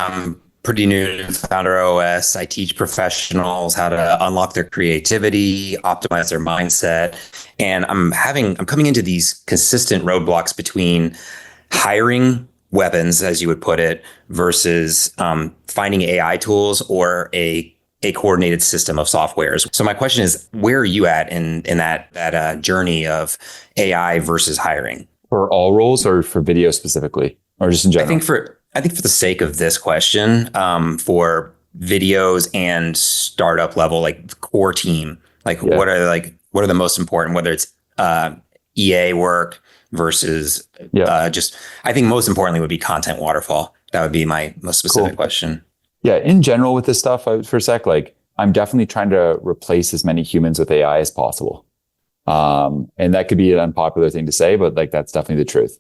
I'm pretty new to Founder OS. I teach professionals how to unlock their creativity, optimize their mindset, and I'm coming into these consistent roadblocks between hiring weapons, as you would put it, versus finding AI tools or a coordinated system of softwares. So my question is, where are you at in that journey of AI versus hiring? For all roles or for video specifically, or just in I think general? for I think for the sake of this question, for videos and startup level, like core team, Yeah. what are the most important? Whether it's EA work versus Yeah. just, I think most importantly would be content waterfall. That would be my most specific Cool. question. Yeah. In general with this stuff, for a sec, like I'm definitely trying to replace as many humans with AI as possible. And that could be an unpopular thing to say, but like that's definitely the truth.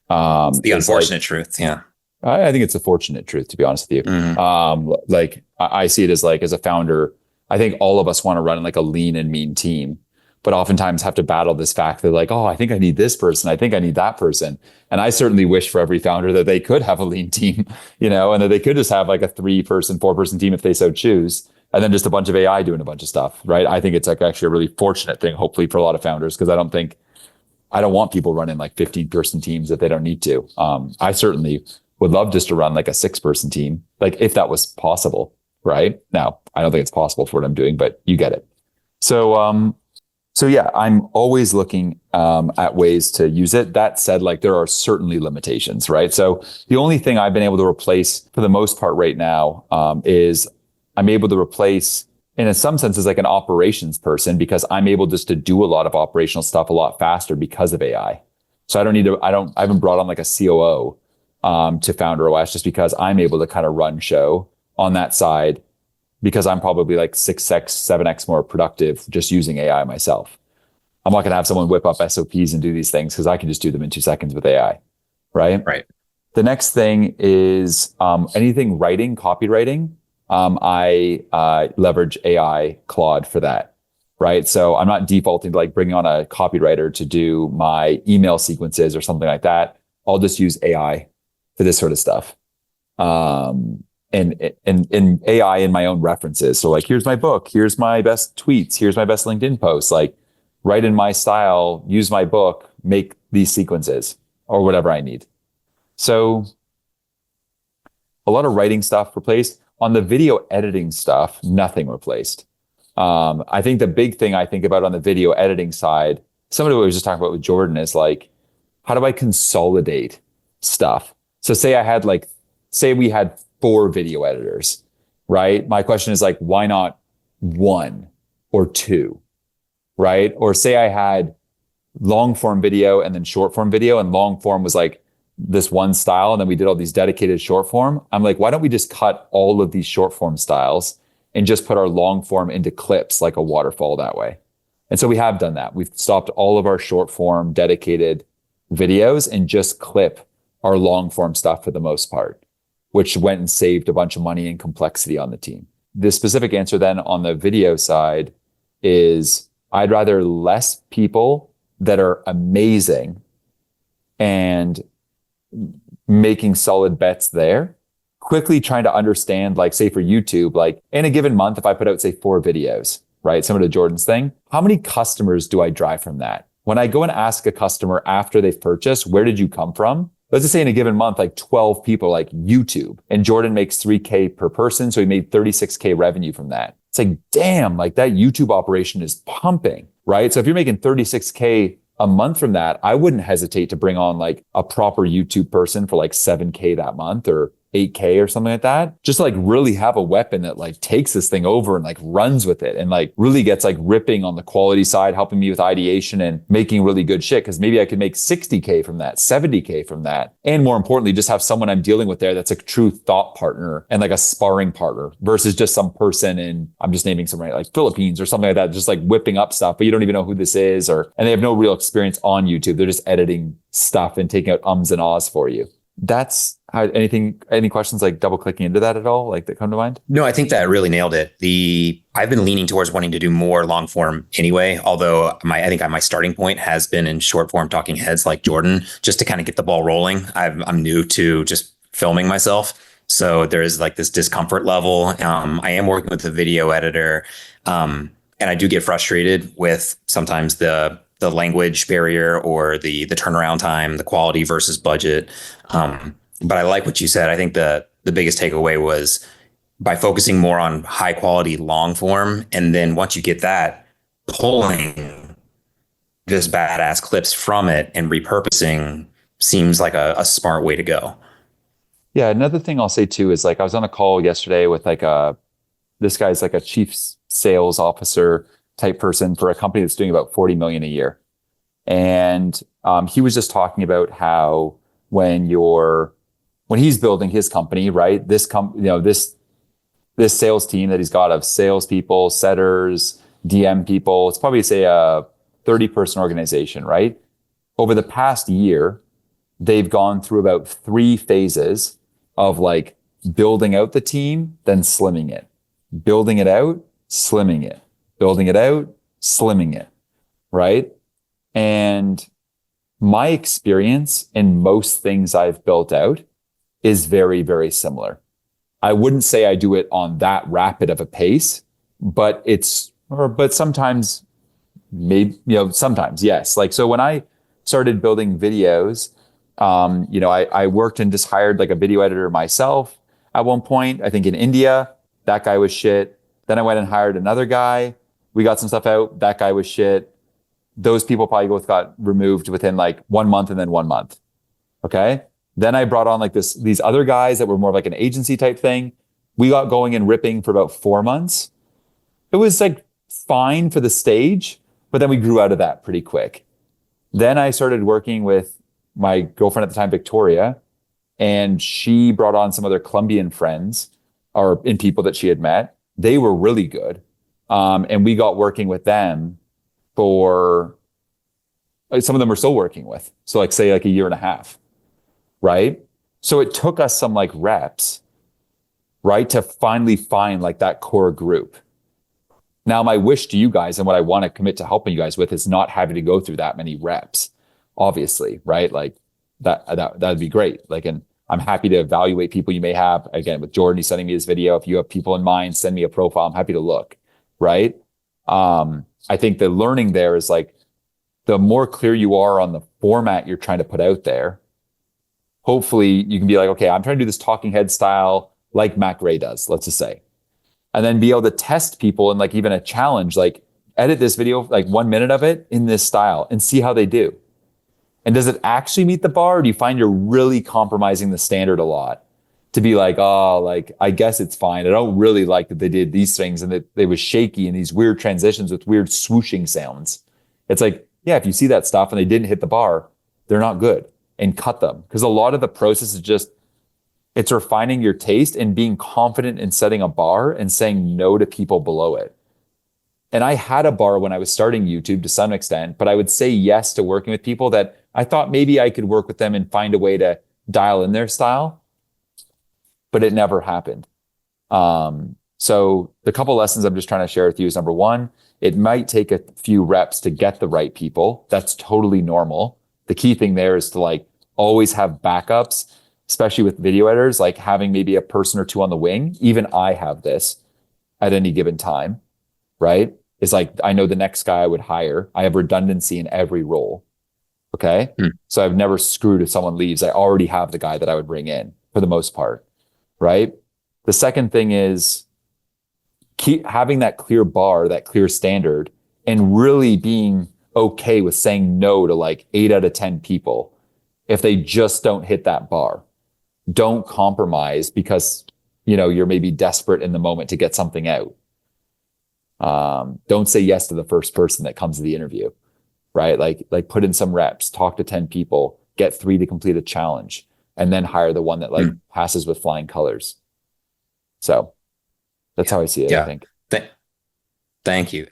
It's the It's like unfortunate truth. Yeah. I think it's a fortunate truth, to be honest with you. Mhm. Like I see it as like as a founder, I think all of us want to run like a lean and mean team, but oftentimes have to battle this fact that like, oh, I think I need this person, I think I need that person. And I certainly wish for every founder that they could have a lean team, and that they could just have like a 3-person, 4-person team if they so choose, and then just a bunch of AI doing a bunch of stuff, right? I think it's like actually a really fortunate thing, hopefully for a lot of founders, because I don't want people running like 15-person teams if they don't need to. I certainly would love just to run like a 6-person team, like if that was possible, right? Now, I don't think it's possible for what I'm doing, but you get it. So yeah, I'm always looking at ways to use it. That said, like there are certainly limitations, right? So the only thing I've been able to replace for the most part right now is I'm able to replace, in some senses, like an operations person, because I'm able just to do a lot of operational stuff a lot faster because of AI. So I haven't brought on like a COO to Founder OS just because I'm able to kind of run show on that side because I'm probably like 6x, 7x more productive just using AI myself. I'm not going to have someone whip up SOPs and do these things because I can just do them in 2 seconds with AI, right? Right. The next thing is anything writing, copywriting. I leverage AI Claude for that, right? So I'm not defaulting to like bringing on a copywriter to do my email sequences or something like that. I'll just use AI for this sort of stuff. And AI in my own references. So like, here's my book, here's my best tweets, here's my best LinkedIn posts, like write in my style, use my book, make these sequences or whatever I need. So a lot of writing stuff replaced. On the video editing stuff, nothing replaced. I think the big thing I think about on the video editing side, some of what we were just talking about with Jordan is like, how do I consolidate stuff? So say we had 4 video editors, right? My question is like, why not 1 or 2, right? Or say I had long form video and then short form video, and long form was like this one style, and then we did all these dedicated short form. I'm like, why don't we just cut all of these short form styles and just put our long form into clips like a waterfall that way? And so we have done that. We've stopped all of our short form dedicated videos and just clip our long form stuff for the most part, which went and saved a bunch of money and complexity on the team. The specific answer then on the video side is I'd rather less people that are amazing and making solid bets there, quickly trying to understand, like say for YouTube, like in a given month, if I put out say 4 videos, right? Similar to Jordan's thing, how many customers do I drive from that? When I go and ask a customer after they've purchased, where did you come from? Let's just say in a given month, like 12 people like YouTube, and Jordan makes 3K per person. So he made 36K revenue from that. It's like, damn, like that YouTube operation is pumping, right? So if you're making 36K a month from that, I wouldn't hesitate to bring on like a proper YouTube person for like 7K that month or 8K or something like that. Just like really have a weapon that like takes this thing over and like runs with it and like really gets like ripping on the quality side, helping me with ideation and making really good shit. Cause maybe I could make 60K from that, 70K from that. And more importantly, just have someone I'm dealing with there that's a true thought partner and like a sparring partner versus just some person in, I'm just naming some, right, like Philippines or something like that, just like whipping up stuff, but you don't even know who this is, and they have no real experience on YouTube. They're just editing stuff and taking out ums and ahs for you. That's how any questions like double clicking into that at all, like that come to mind? No, I think that really nailed it. I've been leaning towards wanting to do more long form anyway, although I think my starting point has been in short form talking heads like Jordan, just to kind of get the ball rolling. I'm new to just filming myself. So there is like this discomfort level. I am working with a video editor, and I do get frustrated with sometimes the language barrier or the turnaround time, the quality versus budget. But I like what you said. I think the biggest takeaway was by focusing more on high quality long form, and then once you get that, pulling just badass clips from it and repurposing seems like a smart way to go. Yeah, another thing I'll say too is like I was on a call yesterday with like this guy's like a chief sales officer type person for a company that's doing about 40 million a year. And he was just talking about how when he's building his company, right? This sales team that he's got of salespeople, setters, DM people, it's probably say a 30-person organization, right? Over the past year, they've gone through about 3 phases of like building out the team, then slimming it, building it out, slimming it, building it out, slimming it, right? And my experience in most things I've built out is very, very similar. I wouldn't say I do it on that rapid of a pace, but sometimes maybe, sometimes yes. Like, so when I started building videos, I worked and just hired like a video editor myself at one point, I think in India. That guy was shit. Then I went and hired another guy. We got some stuff out. That guy was shit. Those people probably both got removed within like 1 month and then 1 month. Okay. Then I brought on like these other guys that were more of like an agency type thing. We got going and ripping for about 4 months. It was like fine for the stage, but then we grew out of that pretty quick. Then I started working with my girlfriend at the time, Victoria, and she brought on some other Colombian friends and people that she had met. They were really good. And we got working with them for some of them we're still working with. So like say like a year and a half, right? So it took us some like reps, right? To finally find like that core group. Now my wish to you guys and what I want to commit to helping you guys with is not having to go through that many reps, obviously, right? Like that'd be great. Like, and I'm happy to evaluate people you may have. Again, with Jordan, he's sending me this video. If you have people in mind, send me a profile. I'm happy to look, right? I think the learning there is like, the more clear you are on the format you're trying to put out there, hopefully you can be like, okay, I'm trying to do this talking head style like Mac Ray does, let's just say. And then be able to test people and like even a challenge, like edit this video, like 1 minute of it in this style and see how they do. And does it actually meet the bar? Or do you find you're really compromising the standard a lot to be like, oh, like, I guess it's fine. I don't really like that they did these things and that they was shaky and these weird transitions with weird swooshing sounds. It's like, yeah, if you see that stuff and they didn't hit the bar, they're not good, and cut them. Because a lot of the process is just, it's refining your taste and being confident in setting a bar and saying no to people below it. And I had a bar when I was starting YouTube to some extent, but I would say yes to working with people that I thought maybe I could work with them and find a way to dial in their style, but it never happened. So the couple lessons I'm just trying to share with you is, number one, it might take a few reps to get the right people. That's totally normal. The key thing there is to like always have backups, especially with video editors, like having maybe a person or two on the wing. Even I have this at any given time, right? It's like, I know the next guy I would hire, I have redundancy in every role. Okay. So I've never screwed if someone leaves. I already have the guy that I would bring in for the most part. Right. The second thing is keep having that clear bar, that clear standard, and really being okay with saying no to like 8 out of 10 people if they just don't hit that bar. Don't compromise because, you're maybe desperate in the moment to get something out. Don't say yes to the first person that comes to the interview, right? Like put in some reps, talk to 10 people, get 3 to complete a challenge, and then hire the one that like passes with flying colors. So that's how I see it, Yeah. I think. Thank you.